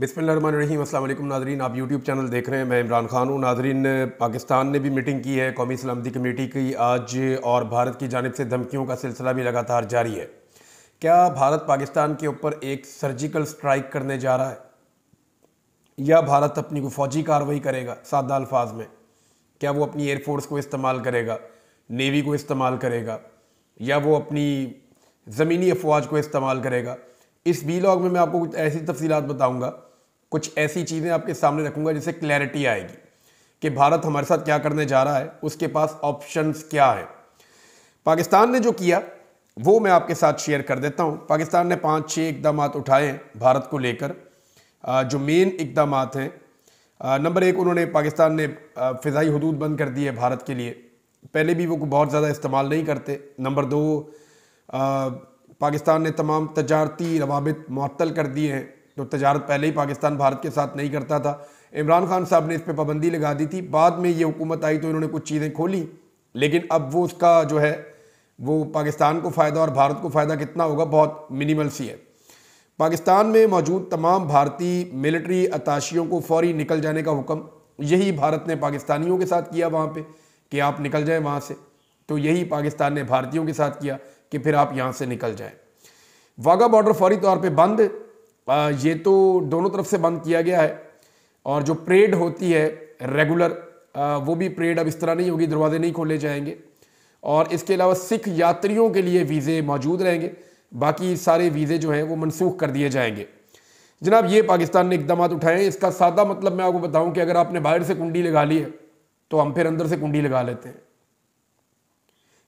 बिस्मिल्लाहिर्रहमानिर्रहीम। अस्सलाम वालेकुम नाज़रीन, आप यूट्यूब चैनल देख रहे हैं। मैं इमरान खान हूँ। नाज़रीन, पाकिस्तान ने भी मीटिंग की है कौमी सलामती कमेटी की आज, और भारत की जानिब से धमकियों का सिलसिला भी लगातार जारी है। क्या भारत पाकिस्तान के ऊपर एक सर्जिकल स्ट्राइक करने जा रहा है, या भारत अपनी को फ़ौजी कार्रवाई करेगा? सादा अल्फाज में, क्या वो अपनी एयरफोर्स को इस्तेमाल करेगा, नेवी को इस्तेमाल करेगा, या वो अपनी ज़मीनी अफवाज को इस्तेमाल करेगा? इस वीलॉग में मैं आपको कुछ ऐसी तफसीलात बताऊंगा, कुछ ऐसी चीज़ें आपके सामने रखूंगा जिससे क्लैरिटी आएगी कि भारत हमारे साथ क्या करने जा रहा है, उसके पास ऑप्शंस क्या है। पाकिस्तान ने जो किया वो मैं आपके साथ शेयर कर देता हूं। पाकिस्तान ने 5-6 इकदाम उठाए हैं भारत को लेकर। जो मेन इकदाम हैं, नंबर 1, उन्होंने पाकिस्तान ने फ़िज़ाई हदूद बंद कर दी है भारत के लिए। पहले भी वो बहुत ज़्यादा इस्तेमाल नहीं करते। नंबर 2, पाकिस्तान ने तमाम तजारती रवाबित मुअत्तल कर दिए हैं। तो तजारत पहले ही पाकिस्तान भारत के साथ नहीं करता था। इमरान खान साहब ने इस पर पाबंदी लगा दी थी। बाद में ये हुकूमत आई तो इन्होंने कुछ चीज़ें खोली, लेकिन अब वो उसका जो है वो पाकिस्तान को फ़ायदा और भारत को फ़ायदा कितना होगा, बहुत मिनिमल सी है। पाकिस्तान में मौजूद तमाम भारतीय मिलिट्री अताशियों को फौरी निकल जाने का हुक्म, यही भारत ने पाकिस्तानियों के साथ किया वहाँ पे कि आप निकल जाएं वहाँ से। तो यही पाकिस्तान ने भारतीयों के साथ किया कि फिर आप यहाँ से निकल जाएं। वाघा बॉर्डर फौरी तौर पे बंद, ये तो दोनों तरफ से बंद किया गया है। और जो परेड होती है रेगुलर, वो भी परेड अब इस तरह नहीं होगी, दरवाजे नहीं खोले जाएंगे। और इसके अलावा सिख यात्रियों के लिए वीज़े मौजूद रहेंगे, बाकी सारे वीज़े जो हैं वो मनसूख कर दिए जाएंगे। जनाब, ये पाकिस्तान ने इकदाम उठाए हैं। इसका सादा मतलब मैं आपको बताऊं कि अगर आपने बाहर से कुंडी लगा ली है तो हम फिर अंदर से कुंडी लगा लेते हैं।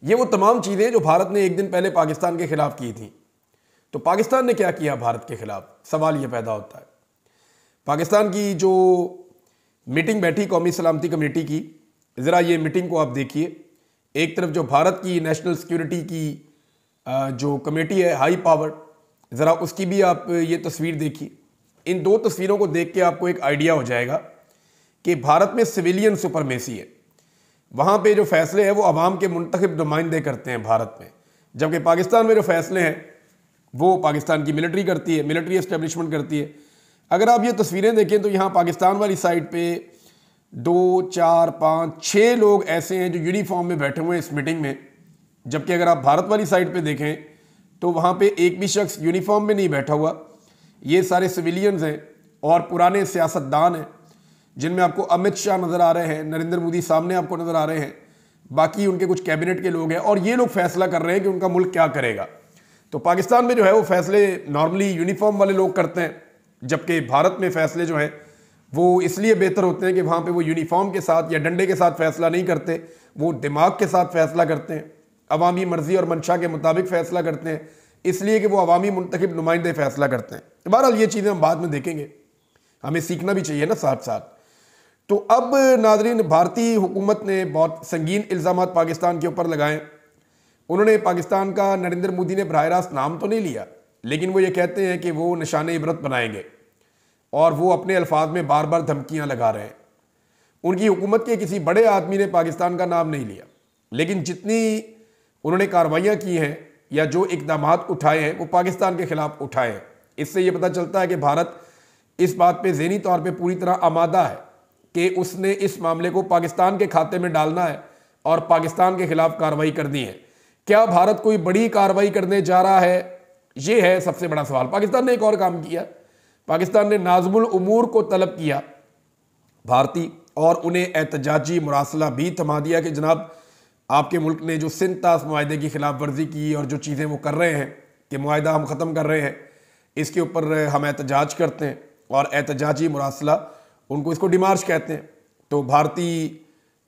ये वो तमाम चीज़ें जो भारत ने एक दिन पहले पाकिस्तान के खिलाफ की थी। तो पाकिस्तान ने क्या किया भारत के खिलाफ, सवाल ये पैदा होता है। पाकिस्तान की जो मीटिंग बैठी कौमी सलामती कमेटी की, ज़रा ये मीटिंग को आप देखिए। एक तरफ जो भारत की नेशनल सिक्योरिटी की जो कमेटी है हाई पावर, ज़रा उसकी भी आप ये तस्वीर देखिए। इन दो तस्वीरों को देख के आपको एक आइडिया हो जाएगा कि भारत में सिविलियन सुपरमेसी है। वहाँ पे जो फैसले हैं वो अवाम के मुंतखब नुमाइंदे करते हैं भारत में, जबकि पाकिस्तान में जो फैसले हैं वो पाकिस्तान की मिलिट्री करती है, मिलिट्री एस्टेब्लिशमेंट करती है। अगर आप ये तस्वीरें देखें तो यहाँ पाकिस्तान वाली साइड पे 2, 4, 5, 6 लोग ऐसे हैं जो यूनिफॉर्म में बैठे हुए हैं इस मीटिंग में, जबकि अगर आप भारत वाली साइड पे देखें तो वहाँ पे एक भी शख्स यूनिफॉर्म में नहीं बैठा हुआ। ये सारे सिविलियंस हैं और पुराने सियासतदान हैं, जिनमें आपको अमित शाह नज़र आ रहे हैं, नरेंद्र मोदी सामने आपको नज़र आ रहे हैं, बाकी उनके कुछ कैबिनेट के लोग हैं, और ये लोग फैसला कर रहे हैं कि उनका मुल्क क्या करेगा। तो पाकिस्तान में जो है वो फैसले नॉर्मली यूनिफॉर्म वाले लोग करते हैं, जबकि भारत में फैसले जो हैं वो इसलिए बेहतर होते हैं कि वहाँ पे वो यूनिफॉर्म के साथ या डंडे के साथ फैसला नहीं करते, वो दिमाग के साथ फैसला करते हैं, अवामी मर्जी और मंशा के मुताबिक फैसला करते हैं, इसलिए कि वो अवामी मुंतखब नुमाइंदे फैसला करते हैं। बहरहाल ये चीज़ें हम बाद में देखेंगे, हमें सीखना भी चाहिए ना साथ साथ। तो अब नाजरीन, भारतीय हुकूमत ने बहुत संगीन इल्ज़ाम पाकिस्तान के ऊपर लगाए। उन्होंने पाकिस्तान का, नरेंद्र मोदी ने बराह रास्त नाम तो नहीं लिया, लेकिन वो ये कहते हैं कि वो निशान इबरत बनाएंगे, और वो अपने अल्फाज में बार बार धमकियां लगा रहे हैं। उनकी हुकूमत के किसी बड़े आदमी ने पाकिस्तान का नाम नहीं लिया, लेकिन जितनी उन्होंने कार्रवाइयाँ की हैं या जो इकदाम उठाए हैं वो पाकिस्तान के खिलाफ उठाए हैं। इससे ये पता चलता है कि भारत इस बात पर ज़हनी तौर पर पूरी तरह आमादा है कि उसने इस मामले को पाकिस्तान के खाते में डालना है और पाकिस्तान के खिलाफ कार्रवाई करनी है। क्या भारत कोई बड़ी कार्रवाई करने जा रहा है, ये है सबसे बड़ा सवाल। पाकिस्तान ने एक और काम किया, पाकिस्तान ने नाज़मुल उमूर को तलब किया भारतीय, और उन्हें एहतजाजी मुरासला भी थमा दिया कि जनाब, आपके मुल्क ने जो सिंतास मुआहदे की खिलाफ वर्जी की और जो चीज़ें वो कर रहे हैं कि मुआहदा हम ख़त्म कर रहे हैं, इसके ऊपर हम एहतजाज करते हैं, और एहतजाजी मुरासला उनको, इसको डिमार्च कहते हैं। तो भारतीय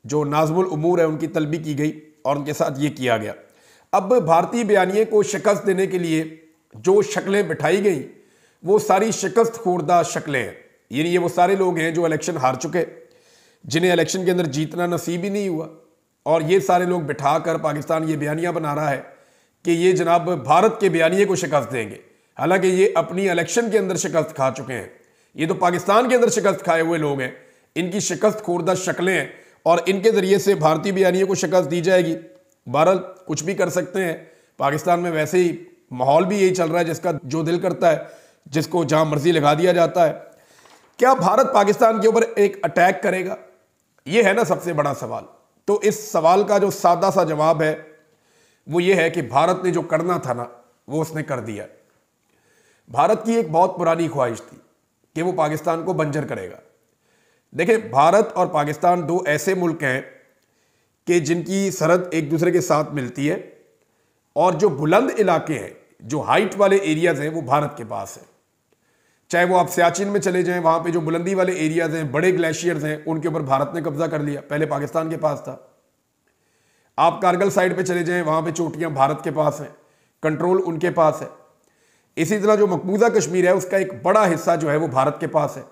जो नाज़मुल उमूर है उनकी तलबी की गई और उनके साथ ये किया गया। अब भारतीय बयानिए को शिकस्त देने के लिए जो शक्लें बिठाई गई वो सारी शिकस्त खुर्दा शक्लें हैं। यानी ये वो सारे लोग हैं जो इलेक्शन हार चुके, जिन्हें इलेक्शन के अंदर जीतना नसीब ही नहीं हुआ, और ये सारे लोग बिठाकर पाकिस्तान ये बयानिया बना रहा है कि ये जनाब भारत के बयानिए को शिकस्त देंगे। हालांकि ये अपनी इलेक्शन के अंदर शिकस्त खा चुके हैं। ये तो पाकिस्तान के अंदर शिकस्त खाए हुए लोग हैं, इनकी शिकस्त खुर्दा शक्लें हैं, और इनके ज़रिए से भारतीय बयानिए को शिकस्त दी जाएगी। बहरहाल कुछ भी कर सकते हैं। पाकिस्तान में वैसे ही माहौल भी यही चल रहा है, जिसका जो दिल करता है जिसको जहां मर्जी लगा दिया जाता है। क्या भारत पाकिस्तान के ऊपर एक अटैक करेगा? यह है ना सबसे बड़ा सवाल। तो इस सवाल का जो सादा सा जवाब है वो ये है कि भारत ने जो करना था ना वो उसने कर दिया। भारत की एक बहुत पुरानी ख्वाहिश थी कि वो पाकिस्तान को बंजर करेगा। देखिए, भारत और पाकिस्तान दो ऐसे मुल्क हैं कि जिनकी सरहद एक दूसरे के साथ मिलती है, और जो बुलंद इलाके हैं, जो हाइट वाले एरियाज हैं, वो भारत के पास है। चाहे वो आप सियाचिन में चले जाएं, वहां पे जो बुलंदी वाले एरियाज हैं, बड़े ग्लेशियर्स हैं, उनके ऊपर भारत ने कब्जा कर लिया, पहले पाकिस्तान के पास था। आप कारगिल साइड पे चले जाएं, वहां पे चोटियां भारत के पास हैं, कंट्रोल उनके पास है। इसी तरह जो मकबूजा कश्मीर है उसका एक बड़ा हिस्सा जो है वो भारत के पास है।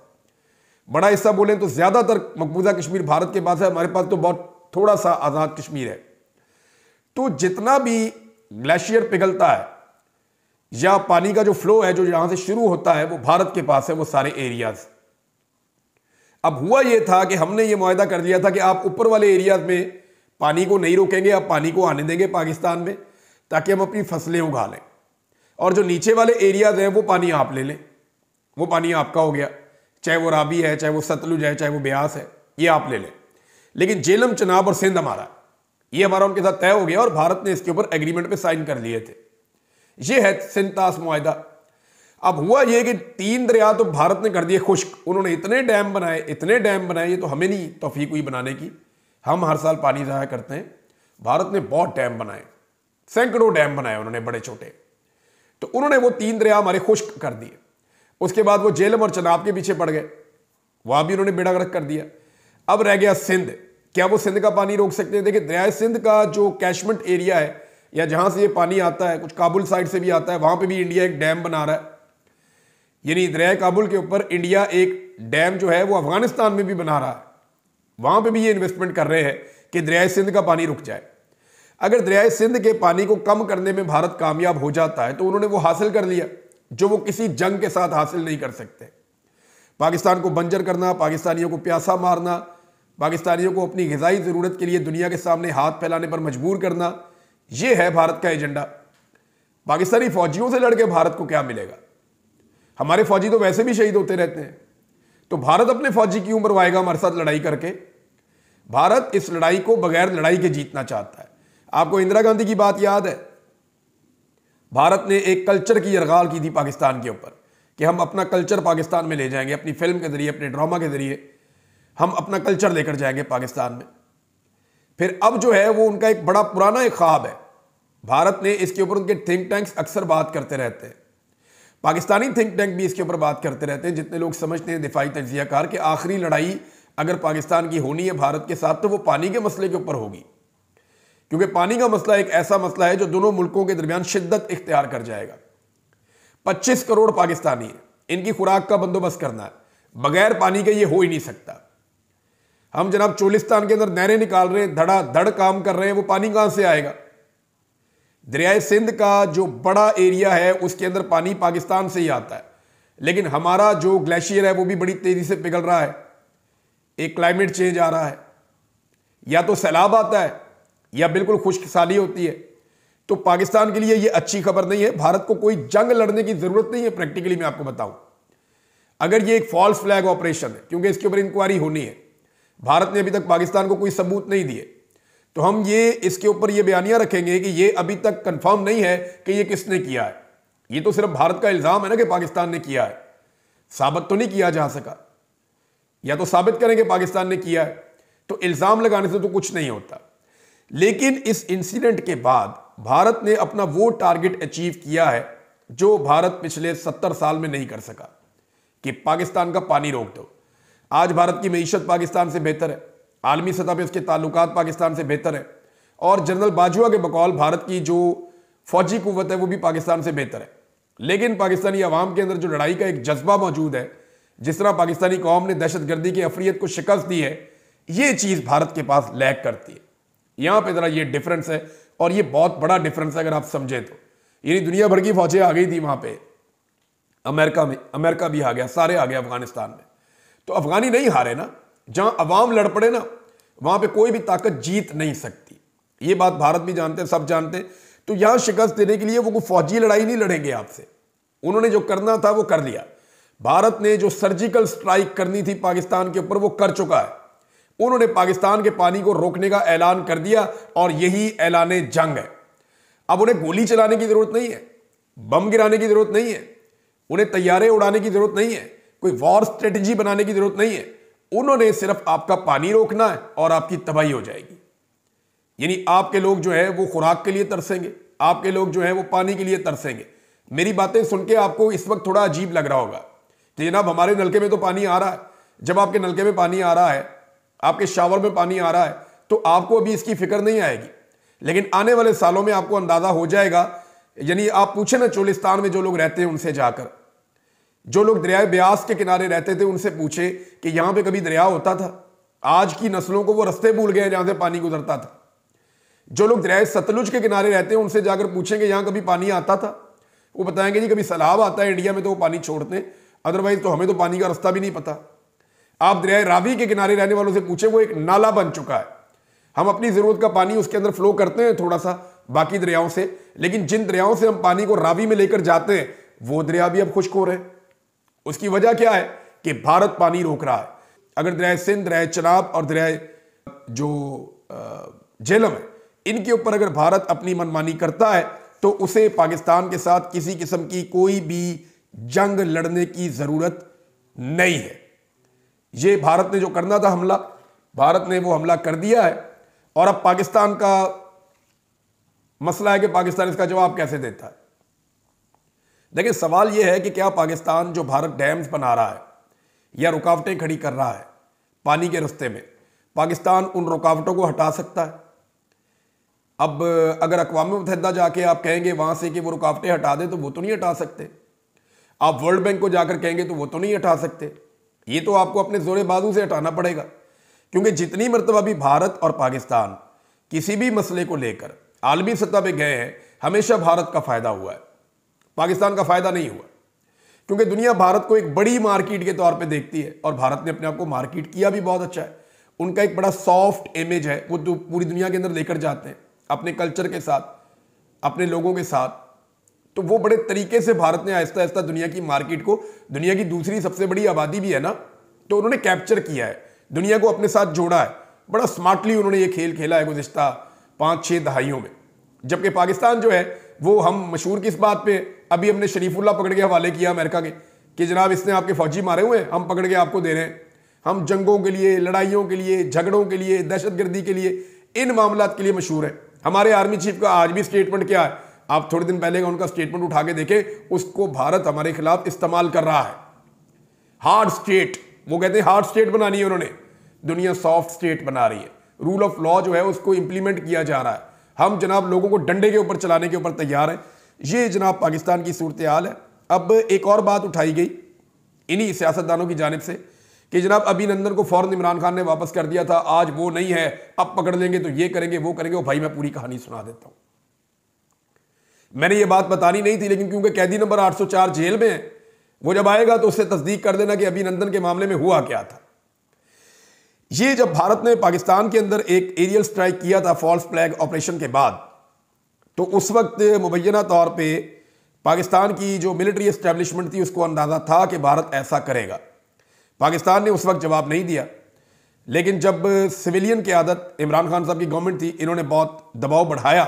बड़ा हिस्सा बोलें तो ज्यादातर मकबूजा कश्मीर भारत के पास है, हमारे पास तो बहुत थोड़ा सा आजाद कश्मीर है। तो जितना भी ग्लेशियर पिघलता है या पानी का जो फ्लो है जो यहां से शुरू होता है वो भारत के पास है, वो सारे एरियाज। अब हुआ ये था कि हमने ये मुआहदा कर लिया था कि आप ऊपर वाले एरियाज में पानी को नहीं रोकेंगे, आप पानी को आने देंगे पाकिस्तान में, ताकि हम अपनी फसलें उगा लें, और जो नीचे वाले एरियाज हैं वो पानी आप ले लें, वो पानी आपका हो गया, चाहे वो राबी है, चाहे वो सतलुज है, चाहे वो ब्यास है, ये आप ले लें। लेकिन झेलम, चनाब और सिंध हमारा, ये हमारा उनके साथ तय हो गया और भारत ने इसके ऊपर एग्रीमेंट पे साइन कर लिए थे। ये है सिंध-तास मुआहदा। अब हुआ ये कि 3 दरिया तो भारत ने कर दिए खुश्क। उन्होंने इतने डैम बनाए, इतने डैम बनाए, ये तो हमें नहीं तौफीक हुई बनाने की, हम हर साल पानी ज़ाया करते हैं। भारत ने बहुत डैम बनाए, सैकड़ों डैम बनाए उन्होंने, बड़े छोटे। तो उन्होंने वो 3 दरिया हमारे खुश्क कर दिए। उसके बाद वो झेलम और चनाब के पीछे पड़ गए, वहां भी उन्होंने बेड़ा गर्क कर दिया। अब रह गया सिंध। क्या वो सिंध का पानी रोक सकते हैं? देखिए, दरिया सिंध का जो कैशमेंट एरिया है या जहां से ये पानी आता है, कुछ काबुल साइड से भी आता है, वहां पे भी इंडिया एक डैम बना रहा है। यानी दरिया काबुल के ऊपर इंडिया एक डैम जो है वो अफगानिस्तान में भी बना रहा है। वहां पे भी ये इन्वेस्टमेंट कर रहे हैं कि दरिया सिंध का पानी रुक जाए। अगर दरिया सिंध के पानी को कम करने में भारत कामयाब हो जाता है तो उन्होंने वो हासिल कर लिया जो वो किसी जंग के साथ हासिल नहीं कर सकते। पाकिस्तान को बंजर करना, पाकिस्तानियों को प्यासा मारना, पाकिस्तानियों को अपनी ग़िज़ाई ज़रूरत के लिए दुनिया के सामने हाथ फैलाने पर मजबूर करना, यह है भारत का एजेंडा। पाकिस्तानी फौजियों से लड़के भारत को क्या मिलेगा? हमारे फौजी तो वैसे भी शहीद होते रहते हैं, तो भारत अपने फौजी क्यों मरवाएगा हमारे साथ लड़ाई करके? भारत इस लड़ाई को बगैर लड़ाई के जीतना चाहता है। आपको इंदिरा गांधी की बात याद है? भारत ने एक कल्चर की यरगाल की थी पाकिस्तान के ऊपर कि हम अपना कल्चर पाकिस्तान में ले जाएंगे, अपनी फिल्म के जरिए, अपने ड्रामा के जरिए हम अपना कल्चर लेकर जाएंगे पाकिस्तान में। फिर अब जो है वो उनका एक बड़ा पुराना एक ख्वाब है। भारत ने इसके ऊपर, उनके थिंक टैंक्स अक्सर बात करते रहते हैं, पाकिस्तानी थिंक टैंक भी इसके ऊपर बात करते रहते हैं, जितने लोग समझते हैं दिफाई तज्जियाकार कि आखिरी लड़ाई अगर पाकिस्तान की होनी है भारत के साथ तो वो पानी के मसले के ऊपर होगी, क्योंकि पानी का मसला एक ऐसा मसला है जो दोनों मुल्कों के दरमियान शिद्दत इख्तियार कर जाएगा। 25 करोड़ पाकिस्तानी है, इनकी खुराक का बंदोबस्त करना है, बगैर पानी के ये हो ही नहीं सकता। हम जनाब चोलिस्तान के अंदर नहरें निकाल रहे हैं, धड़ाधड़ काम कर रहे हैं, वो पानी कहां से आएगा? दरिया सिंध का जो बड़ा एरिया है उसके अंदर पानी पाकिस्तान से ही आता है, लेकिन हमारा जो ग्लेशियर है वो भी बड़ी तेजी से पिघल रहा है। एक क्लाइमेट चेंज आ रहा है, या तो सैलाब आता है या बिल्कुल खुश्क साली होती है। तो पाकिस्तान के लिए ये अच्छी खबर नहीं है। भारत को कोई जंग लड़ने की जरूरत नहीं है। प्रैक्टिकली मैं आपको बताऊं, अगर ये एक फॉल्स फ्लैग ऑपरेशन है, क्योंकि इसके ऊपर इंक्वायरी होनी है, भारत ने अभी तक पाकिस्तान को कोई सबूत नहीं दिए, तो हम ये इसके ऊपर ये बयानियां रखेंगे कि ये अभी तक कंफर्म नहीं है कि ये किसने किया है। ये तो सिर्फ भारत का इल्जाम है ना कि पाकिस्तान ने किया है, साबित तो नहीं किया जा सका। या तो साबित करें कि पाकिस्तान ने किया है, तो इल्जाम लगाने से तो कुछ नहीं होता। लेकिन इस इंसिडेंट के बाद भारत ने अपना वो टारगेट अचीव किया है जो भारत पिछले 70 साल में नहीं कर सका, कि पाकिस्तान का पानी रोक दो। आज भारत की मईशत पाकिस्तान से बेहतर है, आलमी सतह पे उसके ताल्लुकात पाकिस्तान से बेहतर है, और जनरल बाजवा के बकौल भारत की जो फौजी कुव्वत है वो भी पाकिस्तान से बेहतर है। लेकिन पाकिस्तानी अवाम के अंदर जो लड़ाई का एक जज्बा मौजूद है, जिस तरह पाकिस्तानी कौम ने दहशतगर्दी की अफरियत को शिकस्त दी है, ये चीज़ भारत के पास लैक करती है। यहां पे जरा ये डिफरेंस है, और ये बहुत बड़ा डिफरेंस है अगर आप समझे तो। यानी दुनिया भर की फौजें आ गई थी वहां पे, अमेरिका में, अमेरिका भी आ गया, सारे आ गए अफगानिस्तान में। तो अफगानी नहीं हारे ना, जहां अवाम लड़ पड़े ना वहां पे कोई भी ताकत जीत नहीं सकती। ये बात भारत भी जानते हैं, सब जानते हैं। तो यहां शिकस्त देने के लिए वो कोई फौजी लड़ाई नहीं लड़ेंगे आपसे, उन्होंने जो करना था वो कर लिया। भारत ने जो सर्जिकल स्ट्राइक करनी थी पाकिस्तान के ऊपर वो कर चुका है। उन्होंने पाकिस्तान के पानी को रोकने का ऐलान कर दिया और यही ऐलान जंग है। अब उन्हें गोली चलाने की जरूरत नहीं है, बम गिराने की जरूरत नहीं है, उन्हें तैयारे उड़ाने की जरूरत नहीं है, कोई वॉर स्ट्रेटेजी बनाने की जरूरत नहीं है। उन्होंने सिर्फ आपका पानी रोकना है और आपकी तबाही हो जाएगी। यानी आपके लोग जो है वो खुराक के लिए तरसेंगे, आपके लोग जो है वो पानी के लिए तरसेंगे। मेरी बातें सुन के आपको इस वक्त थोड़ा अजीब लग रहा होगा कि जनाब हमारे नलके में तो पानी आ रहा है। जब आपके नलके में पानी आ रहा है, आपके शावर में पानी आ रहा है, तो आपको अभी इसकी फिक्र नहीं आएगी, लेकिन आने वाले सालों में आपको अंदाजा हो जाएगा। यानी आप पूछे ना चोलिस्तान में जो लोग रहते हैं उनसे जाकर, जो लोग दरियाए ब्यास के किनारे रहते थे उनसे पूछे कि यहां पे कभी दरिया होता था। आज की नस्लों को वो रास्ते भूल गए जहां से पानी गुजरता था। जो लोग दरियाए सतलुज के किनारे रहते हैं उनसे जाकर पूछेंगे यहां कभी पानी आता था, वो बताएंगे जी कभी सैलाब आता है इंडिया में तो वो पानी छोड़ते हैं, अदरवाइज तो हमें तो पानी का रास्ता भी नहीं पता। आप दरियाए रावी के किनारे रहने वालों से पूछे, वो एक नाला बन चुका है। हम अपनी जरूरत का पानी उसके अंदर फ्लो करते हैं थोड़ा सा बाकी दरियाओं से, लेकिन जिन दरियाओं से हम पानी को रावी में लेकर जाते हैं वो दरिया भी अब खुश्क हो रहे हैं। उसकी वजह क्या है कि भारत पानी रोक रहा है। अगर दरियाए सिंध, दरियाए चनाब और दरियाए जो झेलम है, इनके ऊपर अगर भारत अपनी मनमानी करता है तो उसे पाकिस्तान के साथ किसी किस्म की कोई भी जंग लड़ने की जरूरत नहीं है। ये भारत ने जो करना था हमला, भारत ने वो हमला कर दिया है और अब पाकिस्तान का मसला है कि पाकिस्तान इसका जवाब कैसे देता है। देखिए सवाल यह है कि क्या पाकिस्तान जो भारत डैम्स बना रहा है या रुकावटें खड़ी कर रहा है पानी के रास्ते में, पाकिस्तान उन रुकावटों को हटा सकता है? अब अगर अक़वाम मुत्तहिदा जाके आप कहेंगे वहां से कि वो रुकावटें हटा दे तो वो तो नहीं हटा सकते। आप वर्ल्ड बैंक को जाकर कहेंगे तो वो तो नहीं हटा सकते। ये तो आपको अपने जोरे बाजू से हटाना पड़ेगा, क्योंकि जितनी मरतबा भी भारत और पाकिस्तान किसी भी मसले को लेकर आलमी सतह पे गए हैं, हमेशा भारत का फायदा हुआ है, पाकिस्तान का फायदा नहीं हुआ। क्योंकि दुनिया भारत को एक बड़ी मार्केट के तौर पे देखती है और भारत ने अपने आप को मार्केट किया भी बहुत अच्छा है। उनका एक बड़ा सॉफ्ट इमेज है, वो तो पूरी दुनिया के अंदर लेकर जाते हैं अपने कल्चर के साथ, अपने लोगों के साथ। तो वो बड़े तरीके से भारत ने आहिस्ता आहिस्ता दुनिया की मार्केट को, दुनिया की दूसरी सबसे बड़ी आबादी भी है ना, तो उन्होंने कैप्चर किया है, दुनिया को अपने साथ जोड़ा है। बड़ा स्मार्टली उन्होंने ये खेल खेला है गुज़िश्ता 5-6 दहाइयों में। जबकि पाकिस्तान जो है वो, हम मशहूर किस बात पे, अभी हमने शरीफुल्लाह पकड़ के हवाले किया अमेरिका के कि जनाब इसने आपके फौजी मारे हुए हैं, हम पकड़ के आपको दे रहे हैं। हम जंगों के लिए, लड़ाइयों के लिए, झगड़ों के लिए, दहशतगर्दी के लिए, इन मामलात के लिए मशहूर है। हमारे आर्मी चीफ का आज भी स्टेटमेंट क्या है, आप थोड़े दिन पहले का उनका स्टेटमेंट उठा के देखें, उसको भारत हमारे खिलाफ इस्तेमाल कर रहा है। हार्ड स्टेट, वो कहते हैं हार्ड स्टेट बनानी है उन्होंने, दुनिया सॉफ्ट स्टेट बना रही है। रूल ऑफ लॉ जो है उसको इंप्लीमेंट किया जा रहा है। हम जनाब लोगों को डंडे के ऊपर चलाने के ऊपर तैयार हैं। ये जनाब पाकिस्तान की सूरत हाल है। अब एक और बात उठाई गई इन्हीं सियासतदानों की जानिब से कि जनाब अभिनंदन को फौरन इमरान खान ने वापस कर दिया था, आज वो नहीं है, अब पकड़ लेंगे तो ये करेंगे वो करेंगे। भाई मैं पूरी कहानी सुना देता हूं। मैंने ये बात बतानी नहीं थी, लेकिन क्योंकि कैदी नंबर 804 जेल में है, वो जब आएगा तो उससे तस्दीक कर देना कि अभिनंदन के मामले में हुआ क्या था। ये जब भारत ने पाकिस्तान के अंदर एक एरियल स्ट्राइक किया था फॉल्स फ्लैग ऑपरेशन के बाद, तो उस वक्त मुबैना तौर पे पाकिस्तान की जो मिलिट्री एस्टेब्लिशमेंट थी उसको अंदाजा था कि भारत ऐसा करेगा। पाकिस्तान ने उस वक्त जवाब नहीं दिया, लेकिन जब सिविलियन क़यादत इमरान खान साहब की गवर्नमेंट थी, इन्होंने बहुत दबाव बढ़ाया,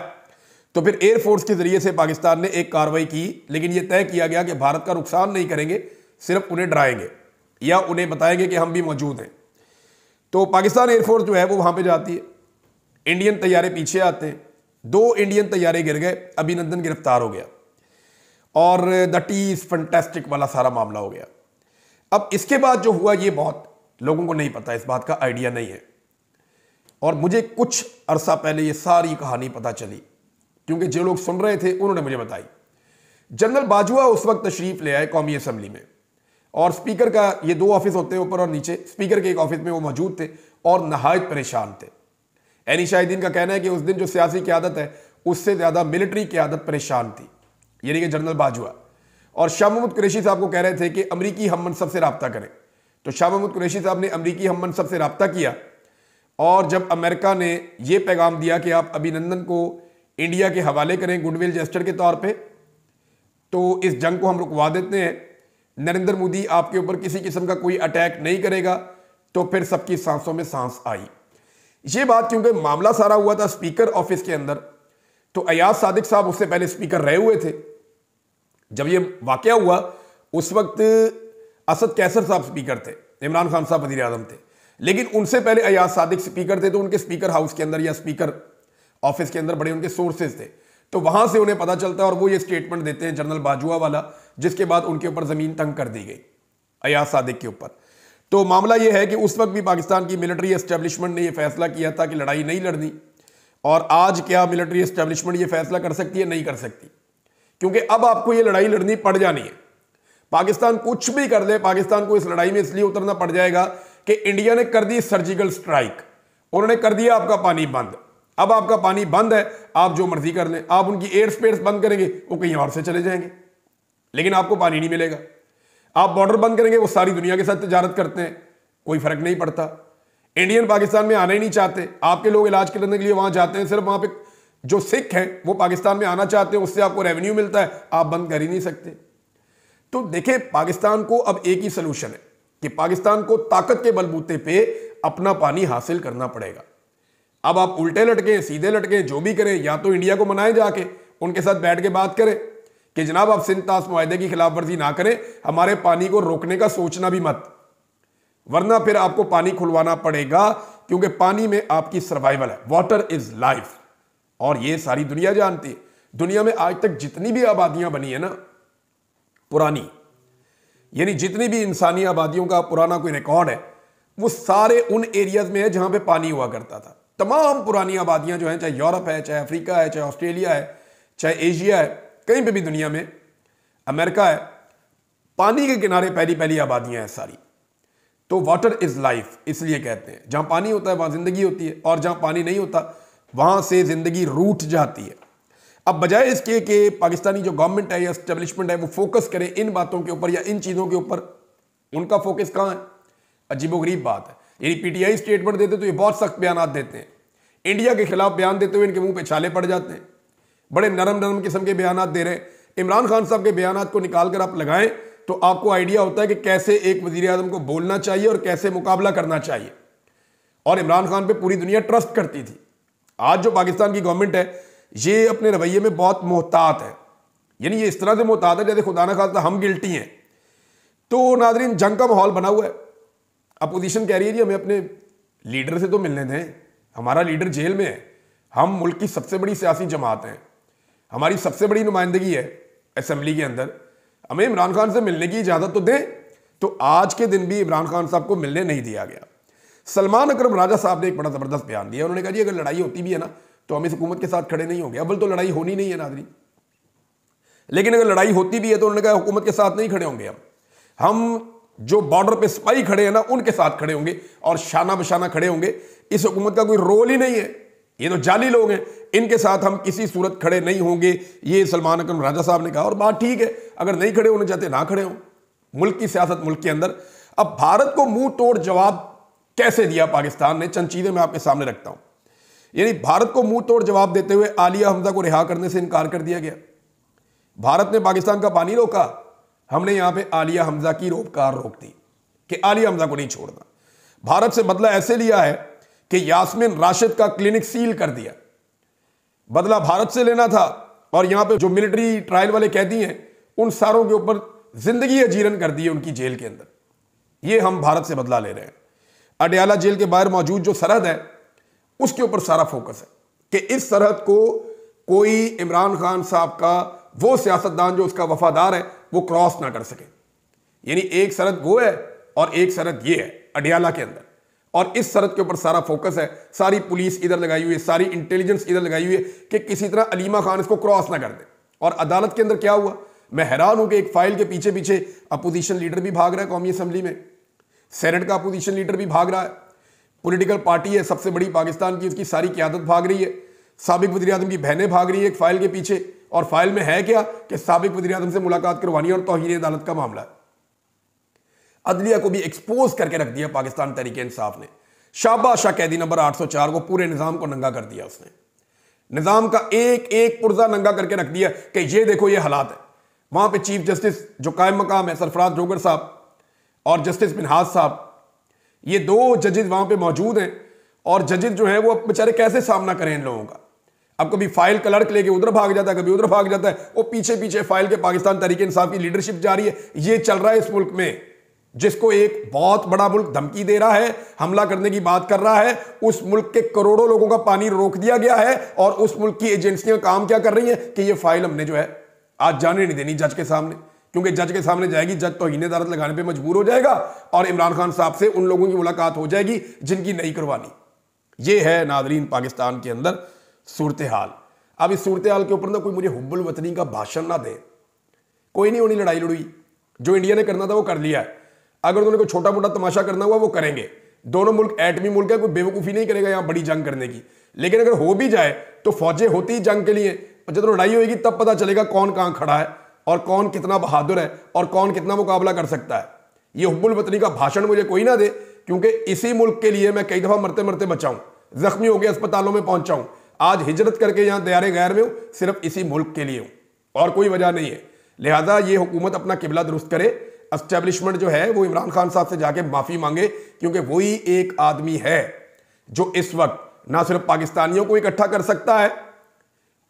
तो फिर एयरफोर्स के जरिए से पाकिस्तान ने एक कार्रवाई की। लेकिन यह तय किया गया कि भारत का नुकसान नहीं करेंगे, सिर्फ उन्हें डराएंगे या उन्हें बताएंगे कि हम भी मौजूद हैं। तो पाकिस्तान एयरफोर्स जो है वो वहां पे जाती है, इंडियन तैयारे पीछे आते हैं, 2 इंडियन तैयारे गिर गए, अभिनंदन गिरफ्तार हो गया और दैट इज फैंटास्टिक वाला सारा मामला हो गया। अब इसके बाद जो हुआ ये बहुत लोगों को नहीं पता, इस बात का आइडिया नहीं है। और मुझे कुछ अरसा पहले ये सारी कहानी पता चली, क्योंकि जो लोग सुन रहे थे उन्होंने मुझे बताई। जनरल बाजवा उस वक्त तशरीफ ले आए कौमी असम्बली में, और स्पीकर का, ये 2 ऑफिस होते हैं ऊपर और नीचे, स्पीकर के एक ऑफिस में वो मौजूद थे और नहायत परेशान थे। एनी शाहिदीन का कहना है कि उस दिन जो सियासी क़यादत है उससे ज़्यादा मिलिट्री क़यादत परेशान थी, यानी कि जनरल बाजवा। और शाह महमूद कुरैशी साहब को कह रहे थे कि अमरीकी हम मनसब से रब्ता करें। तो शाह महमूद कुरैशी साहब ने अमरीकी हम मनसब से रब्ता किया, और जब अमेरिका ने यह पैगाम दिया कि आप अभिनंदन को इंडिया के हवाले करें गुडविल जेस्चर के तौर पे, तो इस जंग को हम रुकवा देते हैं, नरेंद्र मोदी आपके ऊपर किसी किस्म का कोई अटैक नहीं करेगा तो फिर सबकी सांसों में सांस आई। ये बात क्योंकि मामला सारा हुआ था स्पीकर ऑफिस के अंदर, तो अयाज सादिक साहब उससे पहले स्पीकर रहे हुए थे। जब ये वाकया हुआ उस वक्त असद कैसर साहब स्पीकर थे, इमरान खान साहब वजीर आजम थे, लेकिन उनसे पहले अयाज सादिक स्पीकर थे। तो उनके स्पीकर हाउस के अंदर या स्पीकर ऑफिस के अंदर बड़े उनके सोर्सेज थे, तो वहां से उन्हें पता चलता है और वो ये स्टेटमेंट देते हैं जनरल बाजुआ वाला, जिसके बाद उनके ऊपर जमीन तंग कर दी गई अयाज सादिक के ऊपर। तो मामला यह है कि उस वक्त भी पाकिस्तान की मिलिट्री एस्टेब्लिशमेंट ने यह फैसला किया था कि लड़ाई नहीं लड़नी, और आज क्या मिलिट्री एस्टेब्लिशमेंट यह फैसला कर सकती है? नहीं कर सकती, क्योंकि अब आपको यह लड़ाई लड़नी पड़ जानी है। पाकिस्तान कुछ भी कर ले, पाकिस्तान को इस लड़ाई में इसलिए उतरना पड़ जाएगा कि इंडिया ने कर दी सर्जिकल स्ट्राइक, उन्होंने कर दिया आपका पानी बंद। अब आपका पानी बंद है, आप जो मर्जी कर लें, आप उनकी एयर स्पेस बंद करेंगे वो कहीं और से चले जाएंगे, लेकिन आपको पानी नहीं मिलेगा। आप बॉर्डर बंद करेंगे, वो सारी दुनिया के साथ तिजारत करते हैं, कोई फर्क नहीं पड़ता। इंडियन पाकिस्तान में आना ही नहीं चाहते, आपके लोग इलाज करने के लिए वहां जाते हैं, सिर्फ वहां पे जो सिख हैं वो पाकिस्तान में आना चाहते हैं, उससे आपको रेवेन्यू मिलता है, आप बंद कर ही नहीं सकते। तो देखिए, पाकिस्तान को अब एक ही सोल्यूशन है कि पाकिस्तान को ताकत के बलबूते पे अपना पानी हासिल करना पड़ेगा। अब आप उल्टे लटके सीधे लटके जो भी करें, या तो इंडिया को मनाएं, जाके उनके साथ बैठ के बात करें कि जनाब आप सिंध ताश मुआहदे की खिलाफ वर्जी ना करें, हमारे पानी को रोकने का सोचना भी मत, वरना फिर आपको पानी खुलवाना पड़ेगा, क्योंकि पानी में आपकी सर्वाइवल है। वाटर इज लाइफ, और ये सारी दुनिया जानती है। दुनिया में आज तक जितनी भी आबादियां बनी है ना पुरानी, यानी जितनी भी इंसानी आबादियों का पुराना कोई रिकॉर्ड है, वो सारे उन एरियाज में है जहां पे पानी हुआ करता था। तमाम पुरानी आबादियां जो हैं, चाहे यूरोप है, चाहे अफ्रीका है, चाहे ऑस्ट्रेलिया है, चाहे एशिया है, कहीं पे भी दुनिया में, अमेरिका है, पानी के किनारे पहली पहली आबादियां हैं सारी। तो वाटर इज लाइफ इसलिए कहते हैं, जहां पानी होता है वहां जिंदगी होती है, और जहां पानी नहीं होता वहां से जिंदगी रूठ जाती है। अब बजाय इसके कि पाकिस्तानी जो गवर्नमेंट है या एस्टेब्लिशमेंट है वो फोकस करे इन बातों के ऊपर या इन चीजों के ऊपर, उनका फोकस कहां है? अजीबोगरीब बात है। यानी पीटीआई स्टेटमेंट देते तो ये बहुत सख्त बयान देते हैं, इंडिया के खिलाफ बयान देते हुए इनके मुंह पे छाले पड़ जाते हैं, बड़े नरम नरम किस्म के बयान दे रहे हैं। इमरान खान साहब के बयान को निकाल कर आप लगाएं तो आपको आइडिया होता है कि कैसे एक वजीर आजम को बोलना चाहिए और कैसे मुकाबला करना चाहिए। और इमरान खान पे पूरी दुनिया ट्रस्ट करती थी। आज जो पाकिस्तान की गवर्नमेंट है ये अपने रवैये में बहुत मोहतात है, यानी ये इस तरह से मोहतात है जैसे खुदा ना खास्ता हम गिल्टी हैं। तो नाजरीन, जंग का माहौल बना हुआ है। अपोजिशन कह रही है जी हमें अपने लीडर से तो मिलने दें, हमारा लीडर जेल में है, हम मुल्क की सबसे बड़ी सियासी जमात हैं, हमारी सबसे बड़ी नुमाइंदगी है असेंबली के अंदर, हमें इमरान खान से मिलने की इजाजत तो दें। तो आज के दिन भी इमरान खान साहब को मिलने नहीं दिया गया। सलमान अकरम राजा साहब ने एक बड़ा जबरदस्त बयान दिया, उन्होंने कहा जी अगर लड़ाई होती भी है ना तो हम इस हुकूमत के साथ खड़े नहीं होंगे। अव्वल तो लड़ाई होनी नहीं है नाज़रीन, लेकिन अगर लड़ाई होती भी है तो उन्होंने कहा हुकूमत के साथ नहीं खड़े होंगे, हम जो बॉर्डर पे सिपाही खड़े हैं ना उनके साथ खड़े होंगे और शाना बशाना खड़े होंगे। इस हुकूमत का कोई रोल ही नहीं है, ये तो जाली लोग हैं, इनके साथ हम किसी सूरत खड़े नहीं होंगे, ये सलमान अकरम राजा साहब ने कहा। और बात ठीक है, अगर नहीं खड़े होने चाहते ना खड़े हों। मुल्क की सियासत मुल्क के अंदर। अब भारत को मुंह तोड़ जवाब कैसे दिया पाकिस्तान ने, चंद चीजें मैं आपके सामने रखता हूं। यानी भारत को मुंह तोड़ जवाब देते हुए आलिया हमजा को रिहा करने से इनकार कर दिया गया। भारत ने पाकिस्तान का पानी रोका, हमने यहां पे आलिया हमजा की रोबकार रोक दी कि आलिया हमजा को नहीं छोड़ना। भारत से बदला ऐसे लिया है कि यास्मीन राशिद का क्लिनिक सील कर दिया, बदला भारत से लेना था। और यहां पे जो मिलिट्री ट्रायल वाले कैदी हैं उन सारों के ऊपर जिंदगी अजीरन कर दी है उनकी जेल के अंदर। ये हम भारत से बदला ले रहे हैं। अडयाला जेल के बाहर मौजूद जो सरहद है उसके ऊपर सारा फोकस है कि इस सरहद को कोई इमरान खान साहब का वो सियासतदान जो उसका वफादार है वो क्रॉस ना कर सके। यानी एक सरहद वो है और एक सरहद ये है अडयाला के अंदर, और इस सरहद के ऊपर सारा फोकस है। सारी पुलिस इधर लगाई हुई है, सारी इंटेलिजेंस इधर लगाई हुई है कि किसी तरह अलीमा खान इसको क्रॉस ना कर दे। और अदालत के अंदर क्या हुआ, मैं हैरान हूं कि एक फाइल के पीछे पीछे अपोजिशन लीडर भी भाग रहा है, कौमी असेंबली में सेनेट का अपोजिशन लीडर भी भाग रहा है, पॉलिटिकल पार्टी है सबसे बड़ी पाकिस्तान की, उसकी सारी क़यादत भाग रही है, साबिक वज़ीर आज़म की बहनें भाग रही है एक फाइल के पीछे। और फाइल में है क्या कि साबिक वज़ीर आज़म से मुलाकात करवानी और तौहीन अदालत का मामला है। अदलिया को भी एक्सपोज करके रख दिया पाकिस्तान तहरीक इंसाफ ने। शाबाशा कैदी नंबर 804 को, पूरे निजाम को नंगा कर दिया उसने। निजाम का एक एक पुर्जा नंगा करके रख दिया कि ये देखो ये हालात है। वहां पे चीफ जस्टिस जो कायम मकाम है सरफराज डोगर साहब और जस्टिस मिनहाज साहब, ये दो जजेस वहां पे मौजूद हैं। और जजेस जो हैं वो बेचारे कैसे सामना करें इन लोगों का। अब कभी फाइल क्लर्क लेके उधर भाग जाता है, कभी उधर भाग जाता है, वो पीछे पीछे फाइल के पाकिस्तान तहरीक इंसाफ की लीडरशिप जा रही है। ये चल रहा है इस मुल्क में, जिसको एक बहुत बड़ा मुल्क धमकी दे रहा है, हमला करने की बात कर रहा है। उस मुल्क के करोड़ों लोगों का पानी रोक दिया गया है और उस मुल्क की एजेंसियां काम क्या कर रही हैं कि ये फाइल हमने जो है आज जाने नहीं देनी जज के सामने, क्योंकि जज के सामने जाएगी, जज तौहीन अदालत लगाने पे मजबूर हो जाएगा और इमरान खान साहब से उन लोगों की मुलाकात हो जाएगी जिनकी नहीं करवानी। ये है नाजरीन पाकिस्तान के अंदर सूरत हाल। अब इस सूरत हाल के ऊपर ना कोई मुझे हुब्बुल वतनी का भाषण ना दे, कोई नहीं होनी लड़ाई लड़ुई, जो इंडिया ने करना था वो कर लिया है। अगर उन्होंने कोई छोटा मोटा तमाशा करना हुआ वो करेंगे। दोनों मुल्क एटमी मुल्क है, कोई बेवकूफ़ी नहीं करेगा यहाँ बड़ी जंग करने की। लेकिन अगर हो भी जाए तो फौजें होती ही जंग के लिए, जब लड़ाई होगी तब पता चलेगा कौन कहाँ खड़ा है और कौन कितना बहादुर है और कौन कितना मुकाबला कर सकता है। ये हुब्बुल वतनी का भाषण मुझे कोई ना दे, क्योंकि इसी मुल्क के लिए मैं कई दफ़ा मरते मरते बचाऊं, जख्मी होकर अस्पतालों में पहुंचाऊं, आज हिजरत करके यहाँ दयारे गैर में हूं, सिर्फ इसी मुल्क के लिए हूं और कोई वजह नहीं है। लिहाजा ये हुकूमत अपना किबला दुरुस्त करे, एस्टेब्लिशमेंट जो है वो इमरान खान साहब से जाके माफ़ी मांगे, क्योंकि वही एक आदमी है जो इस वक्त ना सिर्फ पाकिस्तानियों को इकट्ठा कर सकता है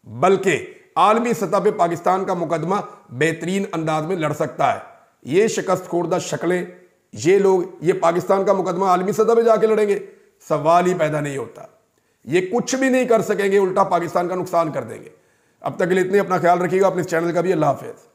बल्कि आलमी सतह पे पाकिस्तान का मुकदमा बेहतरीन अंदाज में लड़ सकता है। ये शिकस्त खोरदा शक्लें, ये लोग ये पाकिस्तान का मुकदमा आलमी सतह पे जाके लड़ेंगे, सवाल ही पैदा नहीं होता। ये कुछ भी नहीं कर सकेंगे, उल्टा पाकिस्तान का नुकसान कर देंगे। अब तक के लिए इतने, अपना ख्याल रखिएगा, अपने इस चैनल का भी। अल्लाह हाफिज़।